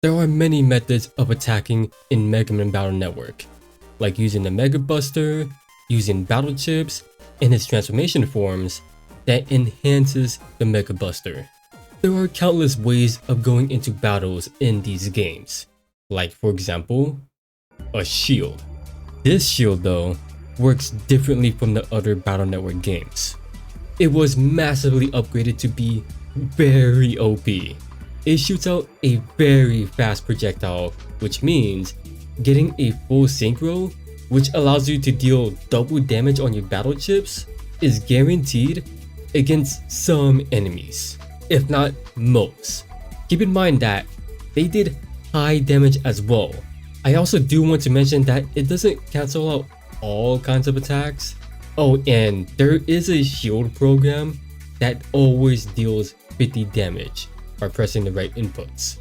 There are many methods of attacking in Megaman Battle Network, like using the Mega Buster, using battle chips, and its transformation forms that enhances the Mega Buster. There are countless ways of going into battles in these games, like for example, a shield. This shield though, works differently from the other Battle Network games. It was massively upgraded to be very OP. It shoots out a very fast projectile, which means getting a full synchro, which allows you to deal double damage on your battle chips, is guaranteed against some enemies, if not most. Keep in mind that they did high damage as well. I also do want to mention that it doesn't cancel out all kinds of attacks. Oh, and there is a shield program that always deals 50 damage by pressing the right inputs.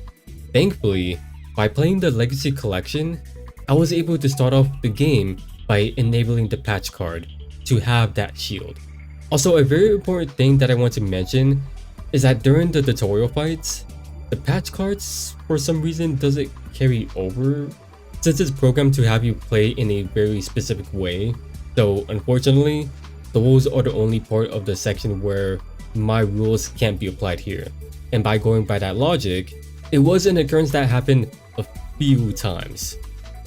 Thankfully, by playing the Legacy Collection, I was able to start off the game by enabling the patch card to have that shield. Also, a very important thing that I want to mention is that during the tutorial fights, the patch cards for some reason doesn't carry over since it's programmed to have you play in a very specific way. So unfortunately, those are the only part of the section where my rules can't be applied here. And by going by that logic, it was an occurrence that happened a few times,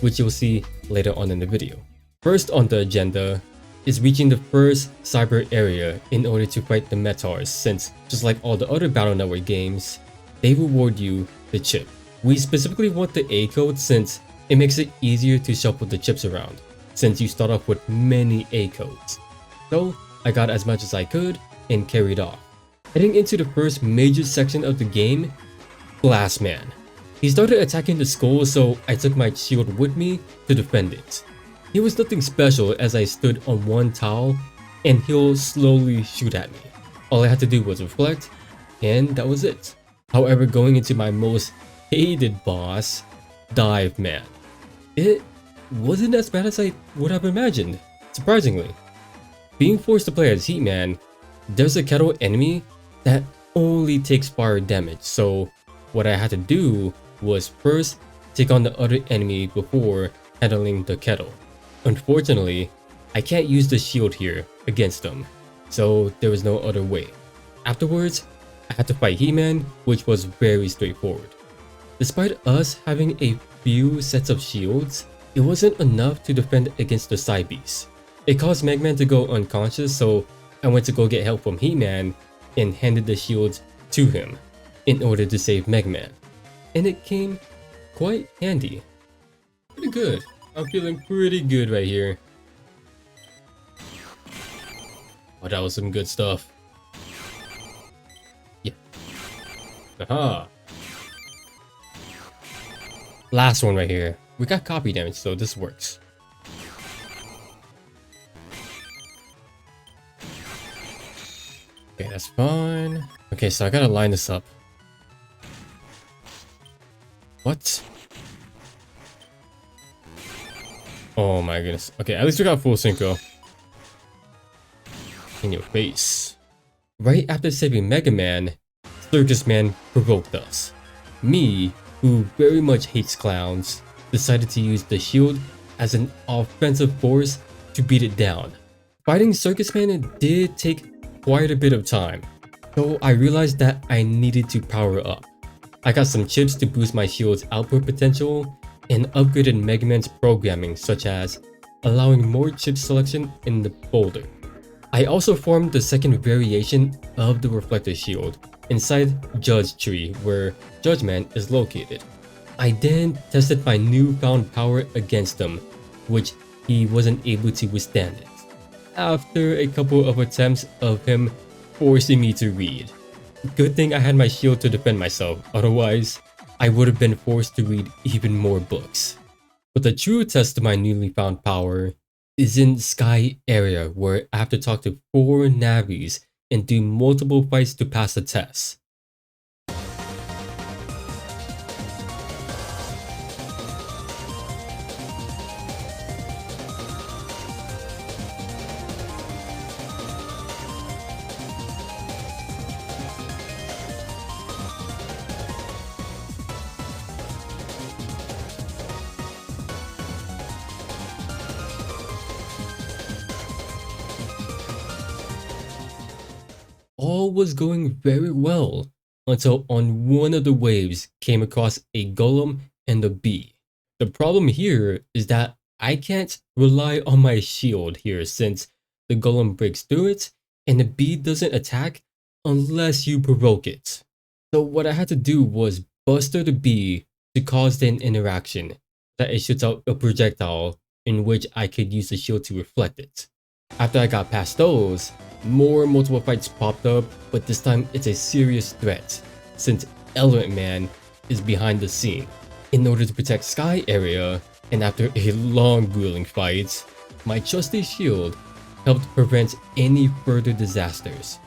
which you'll see later on in the video. First on the agenda is reaching the first cyber area in order to fight the Metars, since just like all the other Battle Network games, they reward you the chip. We specifically want the A code since it makes it easier to shuffle the chips around, since you start off with many A codes. So I got as much as I could and carried off. Heading into the first major section of the game, Blastman. He started attacking the skull, so I took my shield with me to defend it. He was nothing special as I stood on one tile and he'll slowly shoot at me. All I had to do was reflect and that was it. However, going into my most hated boss, Dive Man. It wasn't as bad as I would have imagined, surprisingly. Being forced to play as Heatman, there's a kettle enemy that only takes fire damage, so what I had to do was first take on the other enemy before handling the kettle. Unfortunately, I can't use the shield here against them, so there was no other way. Afterwards, I had to fight He-Man, which was very straightforward. Despite us having a few sets of shields, it wasn't enough to defend against the side beast. It caused Megaman to go unconscious, so I went to go get help from He-Man and handed the shields to him in order to save Megaman. And it came quite handy. Pretty good. I'm feeling pretty good right here. Oh, that was some good stuff. Yeah. Aha. Last one right here. We got copy damage, so this works. Okay, that's fine. Okay, so I gotta line this up. What? Oh my goodness. Okay, at least we got full synchro. In your face. Right after saving Megaman, Circus Man provoked us. Me, who very much hates clowns, decided to use the shield as an offensive force to beat it down. Fighting Circus Man did take quite a bit of time, so I realized that I needed to power up. I got some chips to boost my shield's output potential and upgraded Megaman's programming, such as allowing more chip selection in the folder. I also formed the second variation of the reflector shield inside Judge Tree, where Judgment is located. I then tested my newfound power against him, which he wasn't able to withstand it, after a couple of attempts of him forcing me to read. Good thing I had my shield to defend myself, otherwise I would have been forced to read even more books. But the true test of my newly found power is in Sky area, where I have to talk to 4 Navis and do multiple fights to pass the test. all was going very well until on one of the waves came across a golem and a bee. The problem here is that I can't rely on my shield here since the golem breaks through it and the bee doesn't attack unless you provoke it. So what I had to do was buster the bee to cause an interaction that it shoots out a projectile in which I could use the shield to reflect it. After I got past those, more multiple fights popped up, but this time it's a serious threat since Element Man is behind the scene. In order to protect Sky area, and after a long grueling fight, my trusty shield helped prevent any further disasters.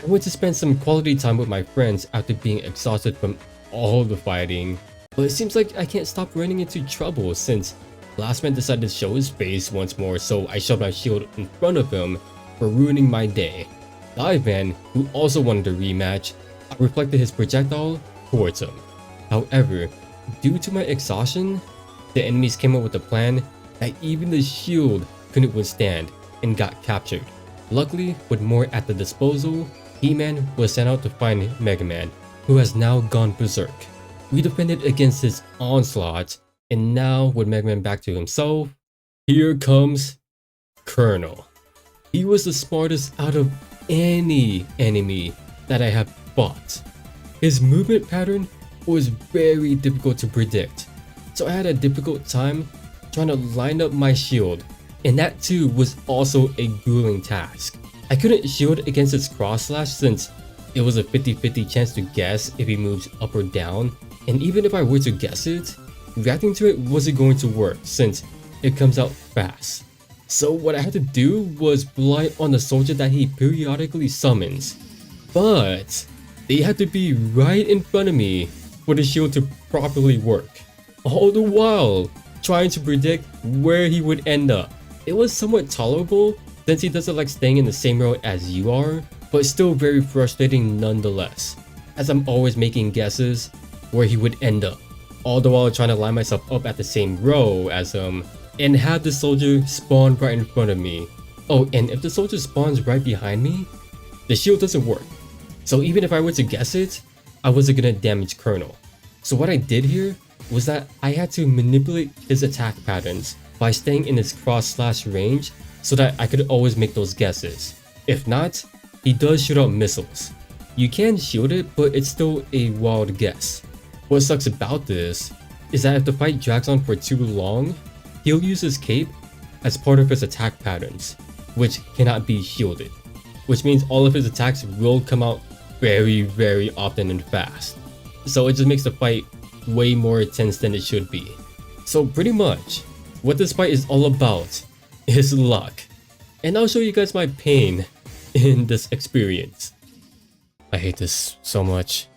I went to spend some quality time with my friends after being exhausted from all the fighting, but it seems like I can't stop running into trouble since Last Man decided to show his face once more, so I shoved my shield in front of him for ruining my day. Dive Man, who also wanted a rematch, I reflected his projectile towards him. However, due to my exhaustion, the enemies came up with a plan that even the shield couldn't withstand and got captured. Luckily, with more at the disposal, He-Man was sent out to find Megaman, who has now gone berserk. We defended against his onslaught, and now with Megaman back to himself, here comes Colonel. He was the smartest out of any enemy that I have fought. His movement pattern was very difficult to predict, so I had a difficult time trying to line up my shield, and that too was also a grueling task. I couldn't shield against his cross slash since it was a 50-50 chance to guess if he moves up or down, and even if I were to guess it, reacting to it wasn't going to work since it comes out fast. So what I had to do was rely on the soldier that he periodically summons, but they had to be right in front of me for the shield to properly work, all the while trying to predict where he would end up. It was somewhat tolerable since he doesn't like staying in the same row as you are, but still very frustrating nonetheless, as I'm always making guesses where he would end up, all the while trying to line myself up at the same row as him and have the soldier spawn right in front of me. Oh, and if the soldier spawns right behind me, the shield doesn't work. So even if I were to guess it, I wasn't gonna damage Colonel. So what I did here was that I had to manipulate his attack patterns by staying in his cross slash range so that I could always make those guesses. If not, he does shoot out missiles. You can shield it, but it's still a wild guess. What sucks about this is that if the fight drags on for too long, he'll use his cape as part of his attack patterns, which cannot be shielded, which means all of his attacks will come out very often and fast. So it just makes the fight way more intense than it should be. So pretty much, what this fight is all about is luck. And I'll show you guys my pain in this experience. I hate this so much.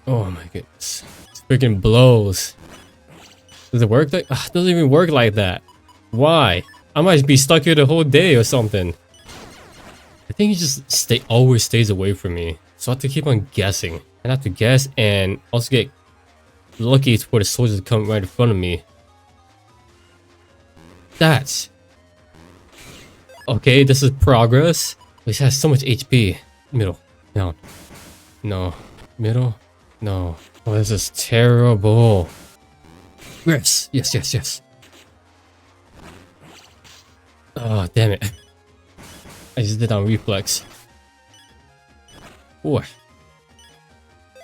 Oh my goodness. It freaking blows. Does it work like it doesn't even work like that. Why? I might be stuck here the whole day or something. I think he just always stays away from me. So I have to keep on guessing. I have to guess and also get lucky for the soldiers to come right in front of me. That's okay, this is progress. This has so much HP. Middle. No. No. Middle. No. Oh, this is terrible. Yes. Yes. Oh, damn it. I just did on reflex. Boy.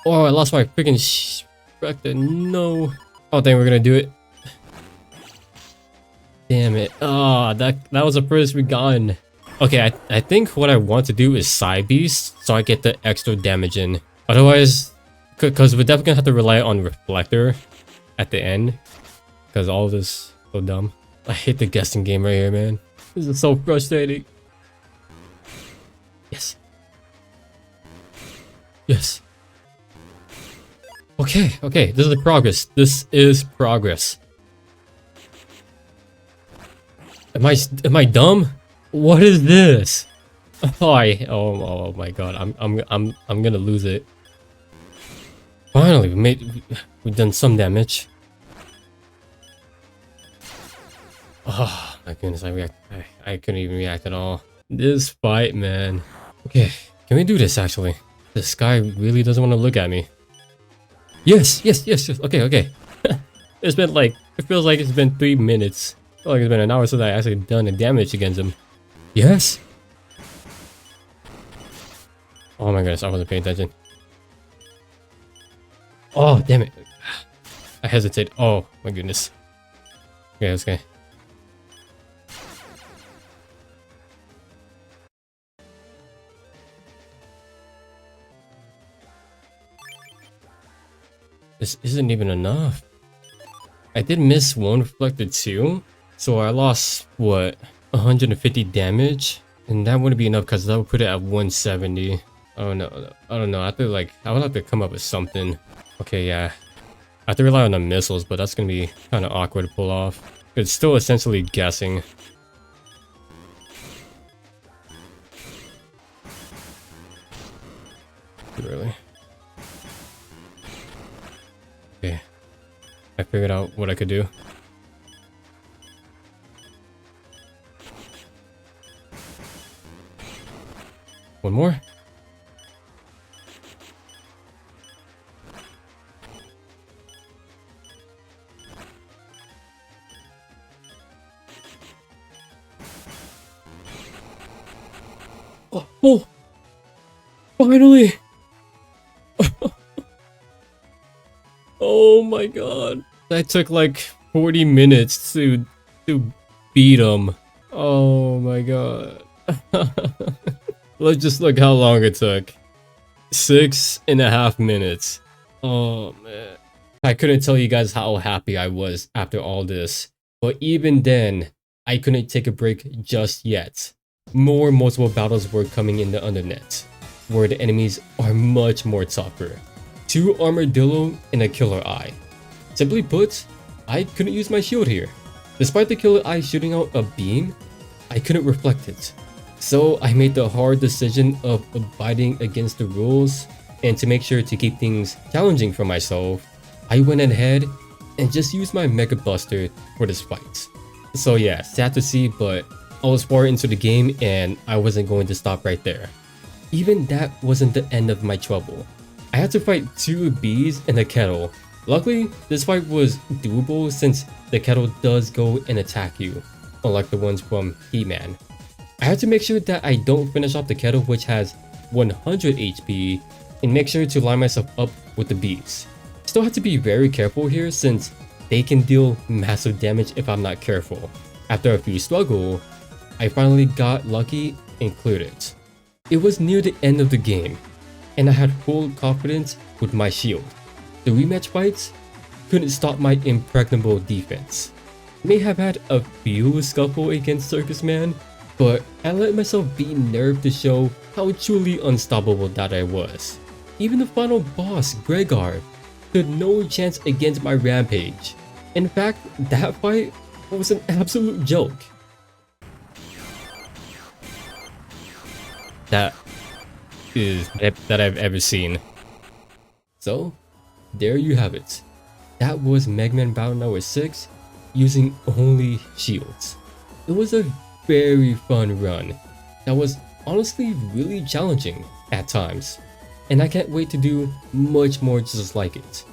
Oh, I lost my freaking no. Oh, dang, we're gonna do it. Damn it. Oh, that was the first we gotten. Okay, I think what I want to do is side beast so I get the extra damage in. Otherwise, because we're definitely gonna have to rely on reflector at the end. Because all of this is so dumb. I hate the guessing game right here, man. This is so frustrating. Yes. Yes. Okay, this is progress. This is progress. Am I dumb? What is this? Oh my god, I'm gonna lose it. Finally, we've done some damage. Oh my goodness, I couldn't even react at all. This fight, man. Okay, can we do this actually? This guy really doesn't want to look at me. Yes, yes, yes, yes. Okay, okay. It's been like, it feels like it's been 3 minutes. I feel like it's been an hour since I actually done the damage against him. Yes. Oh my goodness, I wasn't paying attention. Oh, damn it. I hesitate. Oh my goodness. Okay, that's okay. This isn't even enough. I did miss one reflector too, so I lost what, 150 damage, and that wouldn't be enough because that would put it at 170. Oh no, I don't know. I feel like I would have to come up with something. Okay, yeah, I have to rely on the missiles, but that's gonna be kind of awkward to pull off. It's still essentially guessing. Really? Okay, I figured out what I could do. One more. Oh, oh, finally! Oh my god. That took like 40 minutes to beat him. Oh my god. Let's just look how long it took. 6.5 minutes. Oh man. I couldn't tell you guys how happy I was after all this. But even then, I couldn't take a break just yet. More multiple battles were coming in the undernet, where the enemies are much more tougher. 2 armadillo and a killer eye. Simply put, I couldn't use my shield here. Despite the killer eye shooting out a beam, I couldn't reflect it. So I made the hard decision of abiding against the rules, and to make sure to keep things challenging for myself, I went ahead and just used my Mega Buster for this fight. So yeah, sad to see, but I was far into the game and I wasn't going to stop right there. Even that wasn't the end of my trouble. I had to fight 2 bees and a kettle. Luckily, this fight was doable since the kettle does go and attack you, unlike the ones from He-Man. I had to make sure that I don't finish off the kettle, which has 100 HP, and make sure to line myself up with the bees. Still have to be very careful here since they can deal massive damage if I'm not careful. After a few struggle, I finally got lucky and cleared it. It was near the end of the game, and I had full confidence with my shield. The rematch fights couldn't stop my impregnable defense. May have had a few scuffle against Circus Man, but I let myself be nerfed to show how truly unstoppable that I was. Even the final boss, Gregor, stood no chance against my rampage. In fact, that fight was an absolute joke. That I've ever seen. So, there you have it. That was Megaman Battle Network 6 using only shields. It was a very fun run that was honestly really challenging at times, and I can't wait to do much more just like it.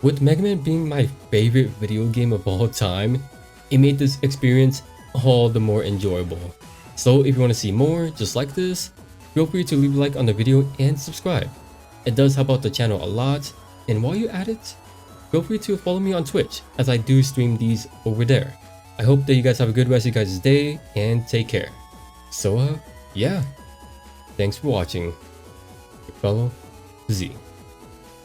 With Megaman being my favorite video game of all time, it made this experience all the more enjoyable. So if you want to see more just like this, feel free to leave a like on the video and subscribe. It does help out the channel a lot, and while you're at it, feel free to follow me on Twitch as I do stream these over there. I hope that you guys have a good rest of your guys' day and take care. So yeah, thanks for watching. Your fellow Z.